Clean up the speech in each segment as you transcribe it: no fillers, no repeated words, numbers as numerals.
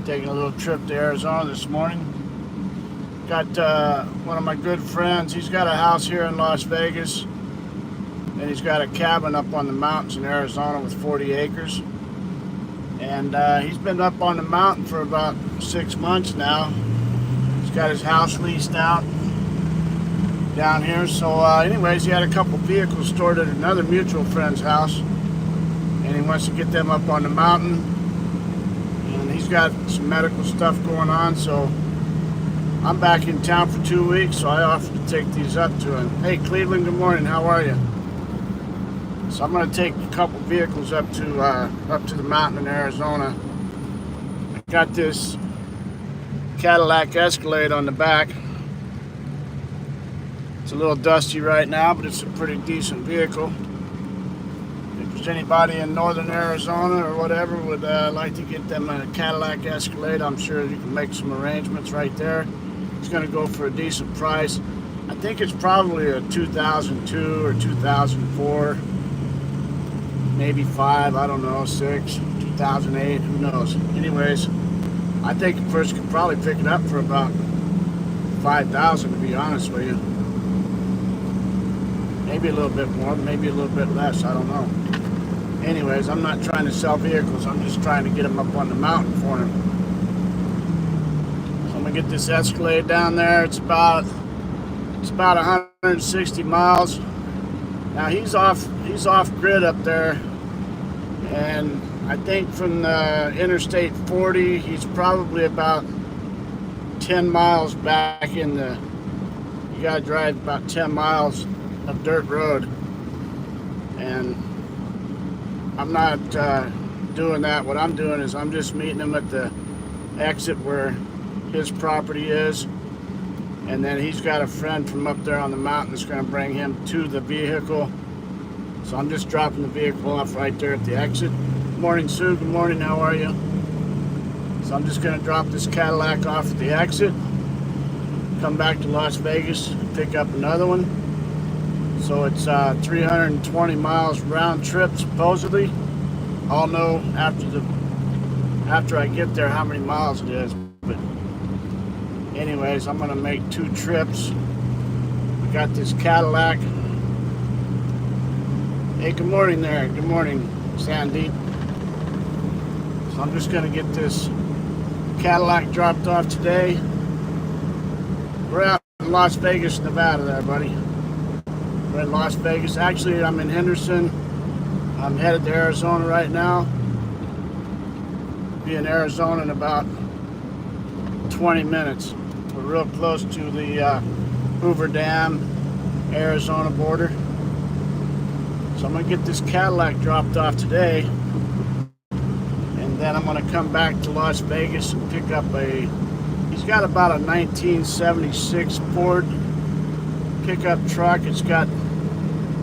Taking a little trip to Arizona this morning. Got one of my good friends. He's got a house here in Las Vegas, and he's got a cabin up on the mountains in Arizona with 40 acres. And he's been up on the mountain for about 6 months now. He's got his house leased out down here. So anyways, he had a couple vehicles stored at another mutual friend's house, and he wants to get them up on the mountain. And he's got some medical stuff going on, so I'm back in town for 2 weeks, so I offered to take these up to him. Hey Cleveland, good morning, how are you? So I'm going to take a couple vehicles up to the mountain in Arizona. I got this Cadillac Escalade on the back. It's a little dusty right now, but it's a pretty decent vehicle. If there's anybody in northern Arizona or whatever would like to get them a Cadillac Escalade, I'm sure you can make some arrangements right there. It's going to go for a decent price. I think it's probably a 2002 or 2004, maybe 5, I don't know, 6, 2008, who knows. Anyways, I think a person could probably pick it up for about 5,000, to be honest with you. Maybe a little bit more, maybe a little bit less, I don't know. Anyways, I'm not trying to sell vehicles, I'm just trying to get them up on the mountain for him. So I'm gonna get this Escalade down there. It's about 160 miles. Now he's off grid up there, and I think from the Interstate 40 he's probably about 10 miles back in the, you gotta drive about 10 miles of dirt road, and I'm not doing that. What I'm doing is I'm just meeting him at the exit where his property is, and then he's got a friend from up there on the mountain that's going to bring him to the vehicle. So I'm just dropping the vehicle off right there at the exit. Good morning, Sue. Good morning. How are you? So I'm just going to drop this Cadillac off at the exit, come back to Las Vegas, pick up another one. So it's 320 miles round trip supposedly. I'll know after I get there how many miles it is. But anyways, I'm gonna make 2 trips. We got this Cadillac. Hey, good morning there. Good morning, Sandy. So I'm just gonna get this Cadillac dropped off today. We're out in Las Vegas, Nevada there, buddy. We're in Las Vegas. Actually, I'm in Henderson. I'm headed to Arizona right now. Be in Arizona in about 20 minutes. We're real close to the Hoover Dam, Arizona border. So I'm gonna get this Cadillac dropped off today, and then I'm gonna come back to Las Vegas and pick up he's got about a 1976 Ford pickup truck. It's got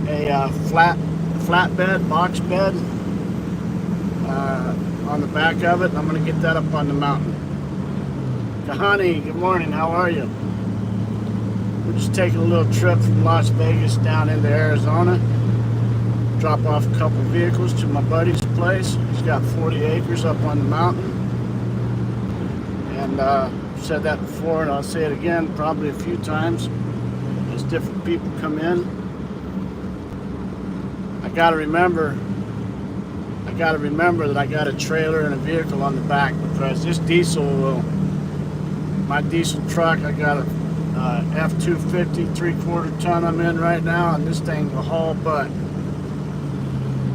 a flatbed, box bed on the back of it, and I'm going to get that up on the mountain. Kahani, good morning, how are you? We're just taking a little trip from Las Vegas down into Arizona. Drop off a couple vehicles to my buddy's place. He's got 40 acres up on the mountain. And I've said that before, and I'll say it again probably a few times as different people come in. I gotta remember that I got a trailer and a vehicle on the back, because this my diesel truck, I got a F-250 3/4 ton I'm in right now, and this thing's a haul butt.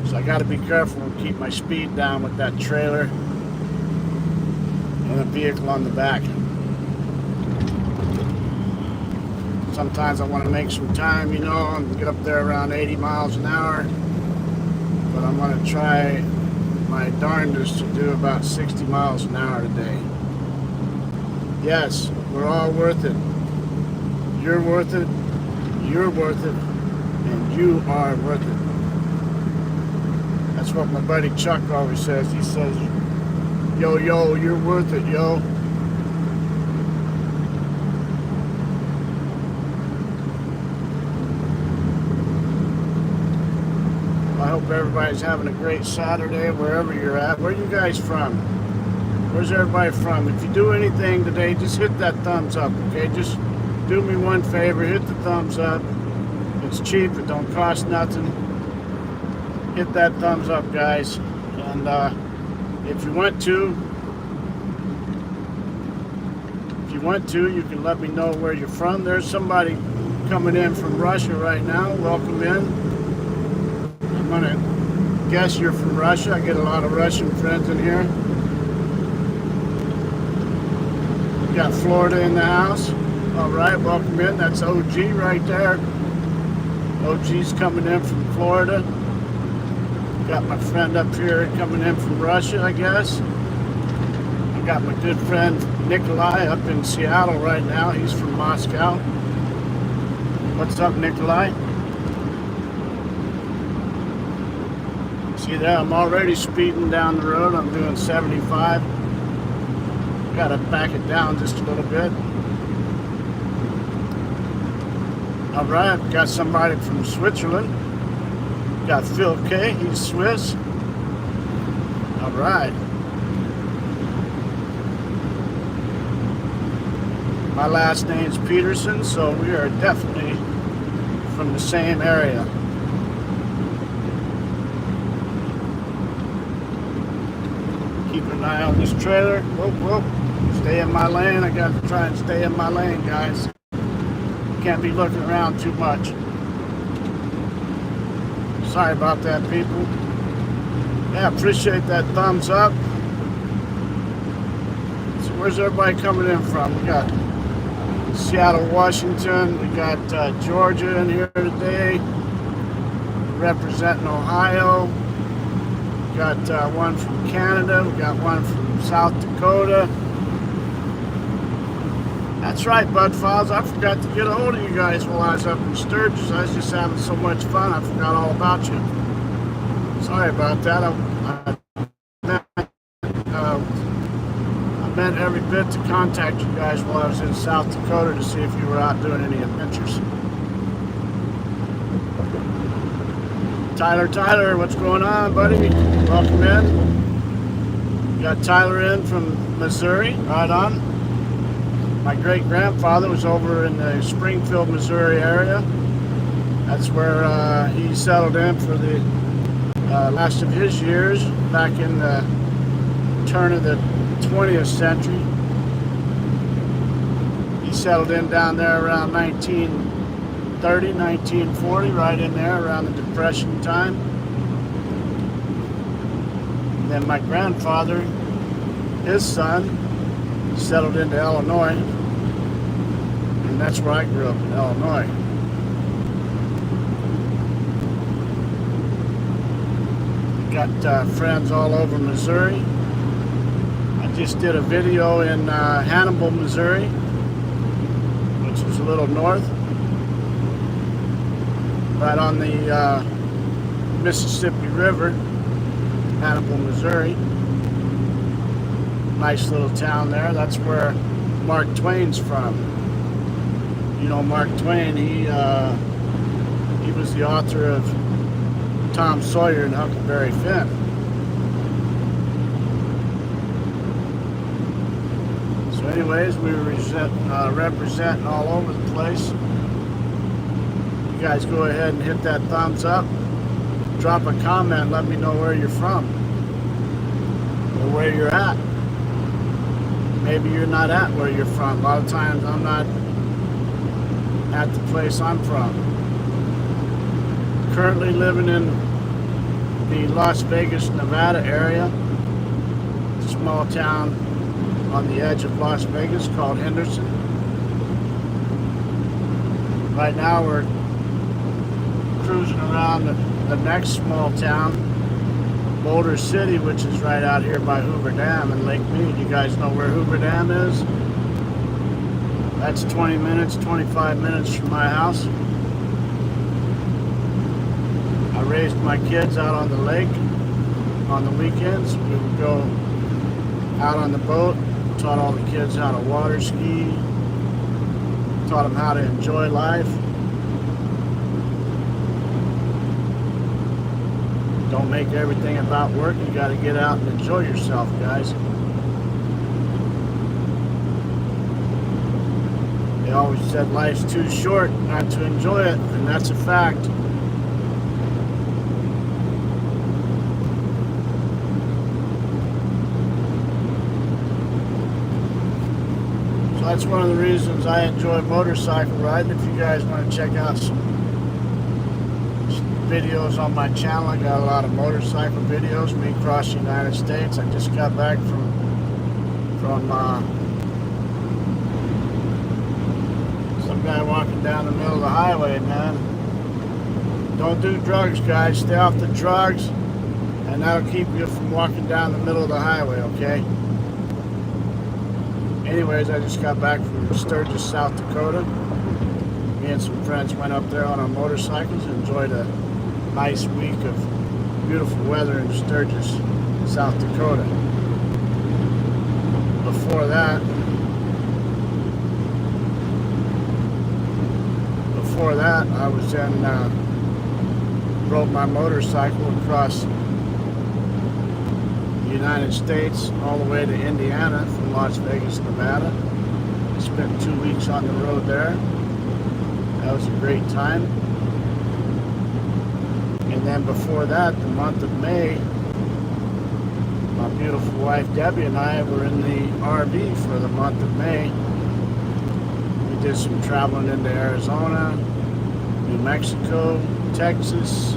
So I gotta be careful and keep my speed down with that trailer and a vehicle on the back. Sometimes I want to make some time, you know, and get up there around 80 miles an hour. But I'm going to try my darndest to do about 60 miles an hour today. Yes, we're all worth it. You're worth it. You're worth it. And you are worth it. That's what my buddy Chuck always says. He says, yo, yo, you're worth it, yo. I hope everybody's having a great Saturday wherever you're at. Where are you guys from? Where's everybody from? If you do anything today, just hit that thumbs up, okay? Just do me one favor, hit the thumbs up. It's cheap, it don't cost nothing. Hit that thumbs up, guys. And if you want to, you can let me know where you're from. There's somebody coming in from Russia right now. Welcome in. I'm gonna guess you're from Russia. I get a lot of Russian friends in here. We got Florida in the house. All right, welcome in. That's OG right there. OG's coming in from Florida. Got my friend up here coming in from Russia, I guess. I got my good friend Nikolai up in Seattle right now. He's from Moscow. What's up, Nikolai? See there, I'm already speeding down the road. I'm doing 75. Gotta back it down just a little bit. All right, got somebody from Switzerland. Got Phil K, he's Swiss. All right. My last name's Peterson, so we are definitely from the same area. Keep an eye on this trailer. Whoop, whoop. Stay in my lane. I got to try and stay in my lane, guys. Can't be looking around too much. Sorry about that, people. Yeah, appreciate that thumbs up. So where's everybody coming in from? We got Seattle, Washington. We got Georgia in here today. Representing Ohio. We got one from Canada. We got one from South Dakota. That's right, Bud Files. I forgot to get a hold of you guys while I was up in Sturgis. I was just having so much fun. I forgot all about you. Sorry about that. I meant every bit to contact you guys while I was in South Dakota to see if you were out doing any adventures. Tyler, what's going on, buddy? Welcome in. We got Tyler in from Missouri. Right on. My great-grandfather was over in the Springfield, Missouri area. That's where he settled in for the last of his years back in the turn of the 20th century. He settled in down there around 1930, 1940, right in there around the Depression time. And then my grandfather, his son, settled into Illinois, and that's where I grew up, in Illinois. Got friends all over Missouri. I just did a video in Hannibal, Missouri, which is a little north, right on the Mississippi River, Hannibal, Missouri. Nice little town there. That's where Mark Twain's from. You know Mark Twain, he was the author of Tom Sawyer and Huckleberry Finn. So anyways, we representing all over the place. You guys go ahead and hit that thumbs up. Drop a comment, let me know where you're from or where you're at. Maybe you're not at where you're from. A lot of times I'm not at the place I'm from. Currently living in the Las Vegas, Nevada area. A small town on the edge of Las Vegas called Henderson. Right now we're cruising around the next small town, Boulder City, which is right out here by Hoover Dam and Lake Mead. You guys know where Hoover Dam is? That's 20 minutes, 25 minutes from my house. I raised my kids out on the lake on the weekends. We would go out on the boat, taught all the kids how to water ski, taught them how to enjoy life. Don't make everything about work. You got to get out and enjoy yourself, guys. They always said life's too short not to enjoy it, and that's a fact. So that's one of the reasons I enjoy motorcycle riding. If you guys want to check out some videos on my channel, I got a lot of motorcycle videos, me across the United States. I just got back from some guy walking down the middle of the highway, man. Don't do drugs, guys. Stay off the drugs, and that'll keep you from walking down the middle of the highway, okay? Anyways, I just got back from Sturgis, South Dakota. Me and some friends went up there on our motorcycles and enjoyed a nice week of beautiful weather in Sturgis, South Dakota. Before that, I was in, rode my motorcycle across the United States all the way to Indiana from Las Vegas, Nevada. Spent 2 weeks on the road there. That was a great time. And then before that, the month of May, my beautiful wife Debbie and I were in the RV for the month of May. We did some traveling into Arizona, New Mexico, Texas,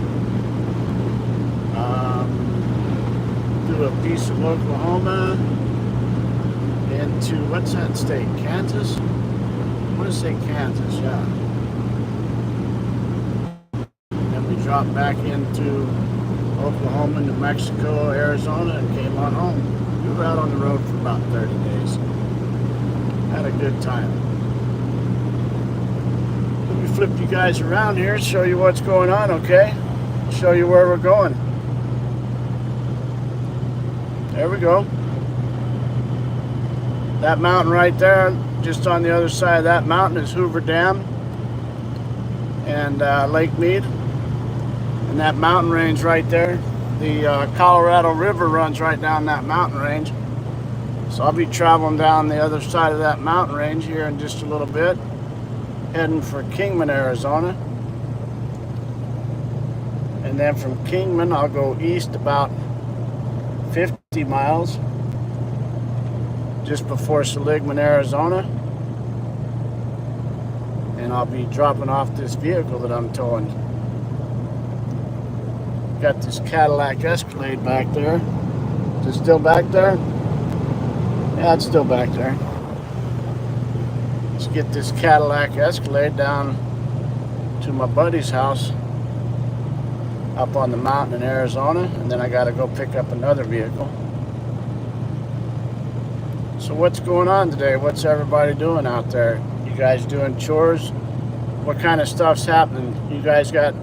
through a piece of Oklahoma, into, what's that state, Kansas? I want to say Kansas, yeah. Then we dropped back into Oklahoma, New Mexico, Arizona, and came on home. We were out on the road for about 30 days. Had a good time. Let me flip you guys around here, show you what's going on, okay? Show you where we're going. There we go. That mountain right there, just on the other side of that mountain is Hoover Dam and Lake Mead. And that mountain range right there, the Colorado River runs right down that mountain range. So I'll be traveling down the other side of that mountain range here in just a little bit, heading for Kingman, Arizona. And then from Kingman, I'll go east about 50 miles, just before Seligman, Arizona. And I'll be dropping off this vehicle that I'm towing. Got this Cadillac Escalade back there. Is it still back there? Yeah, it's still back there. Let's get this Cadillac Escalade down to my buddy's house up on the mountain in Arizona, and then I gotta go pick up another vehicle. So what's going on today? What's everybody doing out there? You guys doing chores? What kind of stuff's happening? You guys got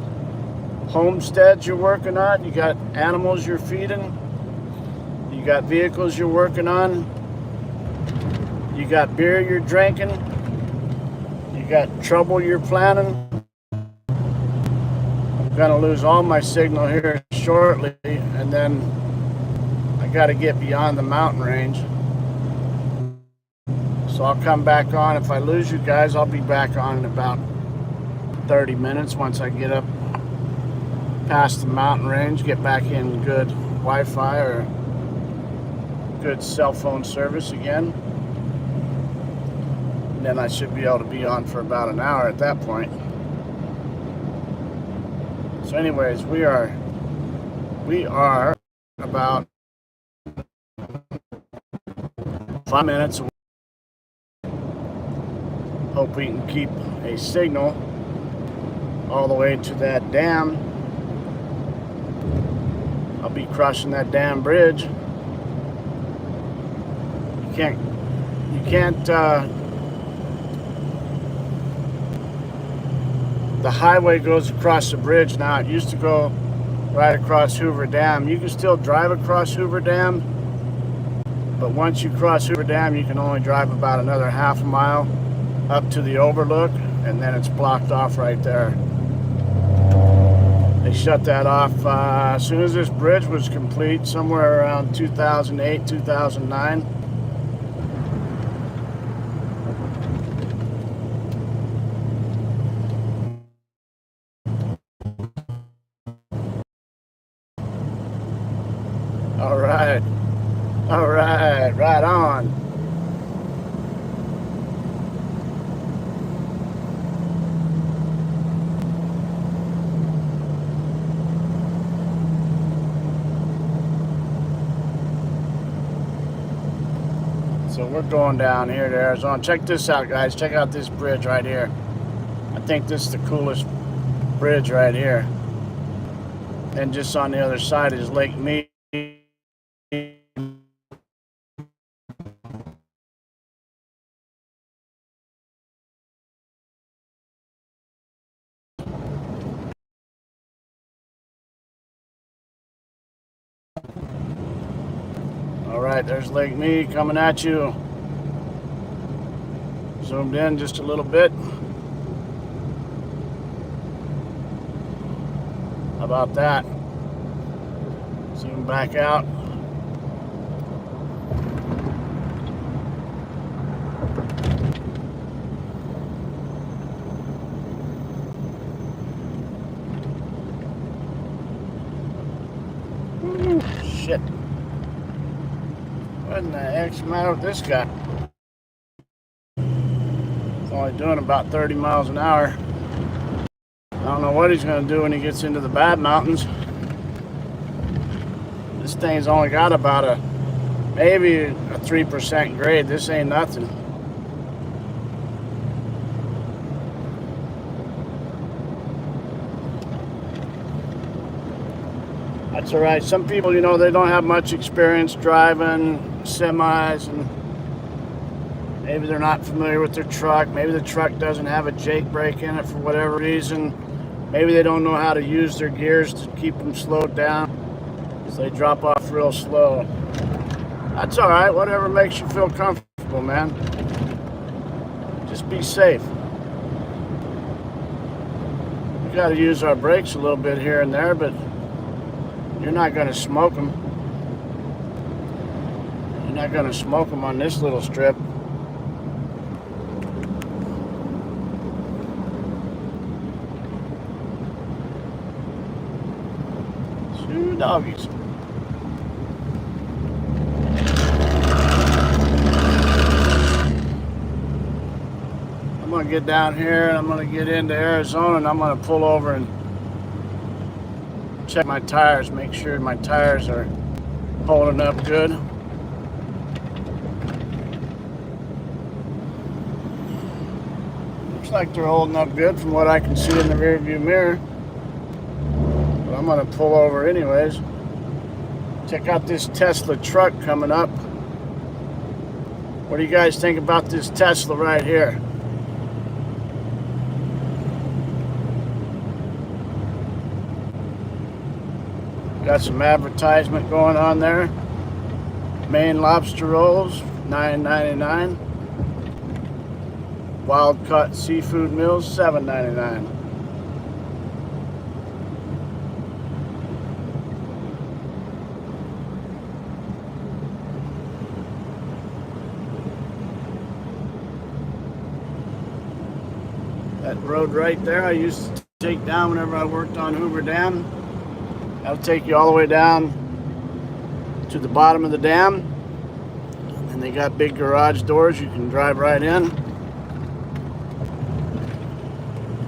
homesteads you're working on? You got animals you're feeding? You got vehicles you're working on? You got beer you're drinking? You got trouble you're planning? I'm gonna lose all my signal here shortly, and then I gotta get beyond the mountain range. So I'll come back on. If I lose you guys, I'll be back on in about 30 minutes once I get up past the mountain range, get back in good Wi-Fi or good cell phone service again. And then I should be able to be on for about an hour at that point. So anyways, we are about 5 minutes away. Hope we can keep a signal all the way to that dam. I'll be crossing that dam bridge. You can't the highway goes across the bridge now. It used to go right across Hoover Dam. You can still drive across Hoover Dam, but once you cross Hoover Dam, you can only drive about another half a mile up to the overlook, and then it's blocked off right there. They shut that off as soon as this bridge was complete, somewhere around 2008, 2009. All right, right on. So we're going down here to Arizona. Check this out, guys. Check out this bridge right here. I think this is the coolest bridge right here. And just on the other side is Lake Mead. All right, there's Lake Mead coming at you. Zoomed in just a little bit. How about that? Zoom back out. Ooh, shit. What in the heck's the matter with this guy? It's only doing about 30 miles an hour. I don't know what he's going to do when he gets into the bad mountains. This thing's only got about maybe a 3% grade. This ain't nothing. That's all right. Some people, you know, they don't have much experience driving semis, and maybe they're not familiar with their truck. Maybe the truck doesn't have a Jake brake in it for whatever reason. Maybe they don't know how to use their gears to keep them slowed down, so they drop off real slow. That's all right. Whatever makes you feel comfortable, man. Just be safe. We got to use our brakes a little bit here and there, but you're not going to smoke them. You're not going to smoke them on this little strip. Two doggies. I'm going to get down here and I'm going to get into Arizona, and I'm going to pull over and check my tires, make sure my tires are holding up good. Looks like they're holding up good from what I can see in the rear view mirror. But I'm gonna pull over anyways. Check out this Tesla truck coming up. What do you guys think about this Tesla right here? Got some advertisement going on there. Maine lobster rolls, $9.99. Wild caught seafood meals, $7.99. That road right there I used to take down whenever I worked on Hoover Dam. That'll take you all the way down to the bottom of the dam. And they got big garage doors. You can drive right in.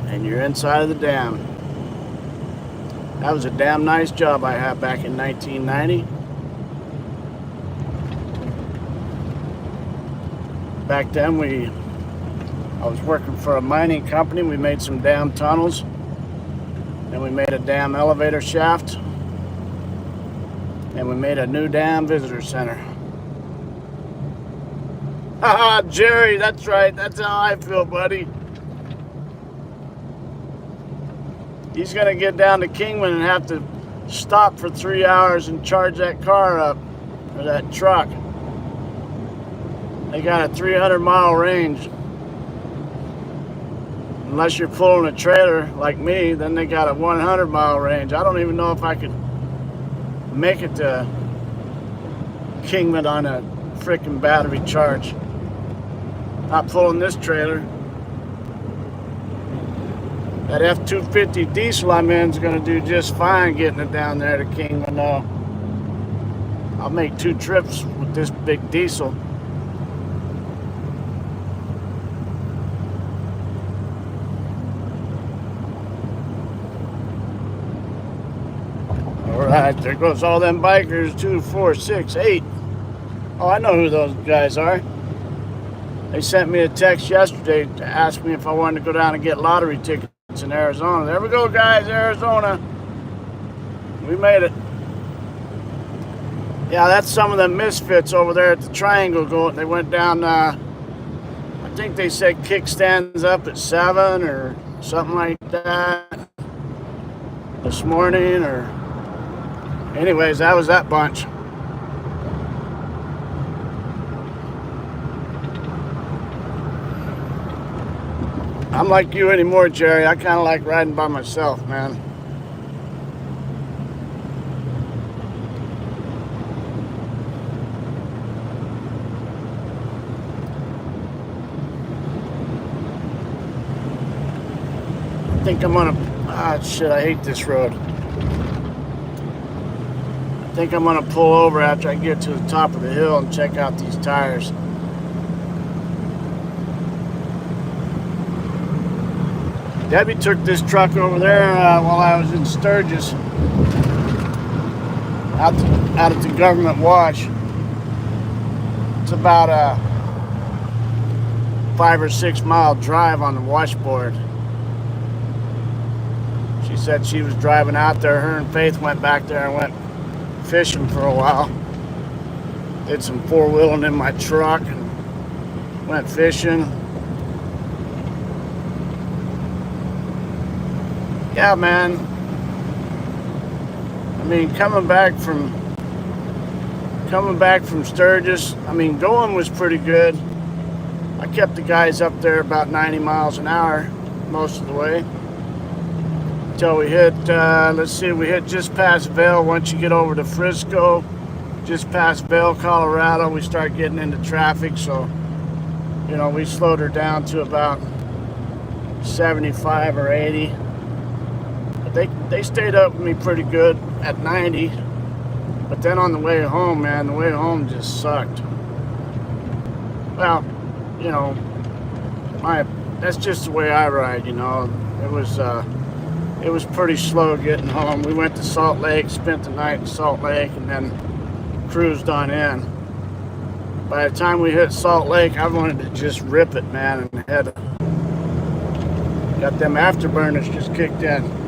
And you're inside of the dam. That was a damn nice job I had back in 1990. Back then I was working for a mining company. We made some dam tunnels. And we made a dam elevator shaft. And we made a new dam visitor center. Haha, Jerry, that's right. That's how I feel, buddy. He's going to get down to Kingman and have to stop for 3 hours and charge that car up, or that truck. They got a 300-mile range. Unless you're pulling a trailer like me, then they got a 100-mile range. I don't even know if I could make it to Kingman on a freaking battery charge. Not pulling this trailer. That F-250 diesel I'm in is going to do just fine getting it down there to Kingman, though. I'll make 2 trips with this big diesel. All right, there goes all them bikers. 2, 4, 6, 8. Oh, I know who those guys are. They sent me a text yesterday to ask me if I wanted to go down and get lottery tickets in Arizona. There we go, guys, Arizona. We made it. Yeah, that's some of the misfits over there at the Triangle. They went down, I think they said kickstands up at 7 or something like that this morning. Or anyways, that was that bunch. I'm like you anymore, Jerry. I kind of like riding by myself, man. I think I'm gonna, shit, I hate this road. I think I'm gonna pull over after I get to the top of the hill and check out these tires. Debbie took this truck over there while I was in Sturgis, out at the government wash. It's about a 5 or 6 mile drive on the washboard. She said she was driving out there. Her and Faith went back there and went fishing for a while. Did some 4-wheeling in my truck and went fishing. Yeah, man. I mean, coming back from Sturgis, I mean, going was pretty good. I kept the guys up there about 90 miles an hour most of the way. Until we hit, let's see, we hit just past Vail. Once you get over to Frisco, just past Vail, Colorado, we start getting into traffic. So, you know, we slowed her down to about 75 or 80. They stayed up with me pretty good at 90, but then on the way home, man, the way home just sucked. Well, you know, that's just the way I ride, you know. It was pretty slow getting home. We went to Salt Lake, spent the night in Salt Lake, and then cruised on in. By the time we hit Salt Lake, I wanted to just rip it, man, and got them afterburners just kicked in.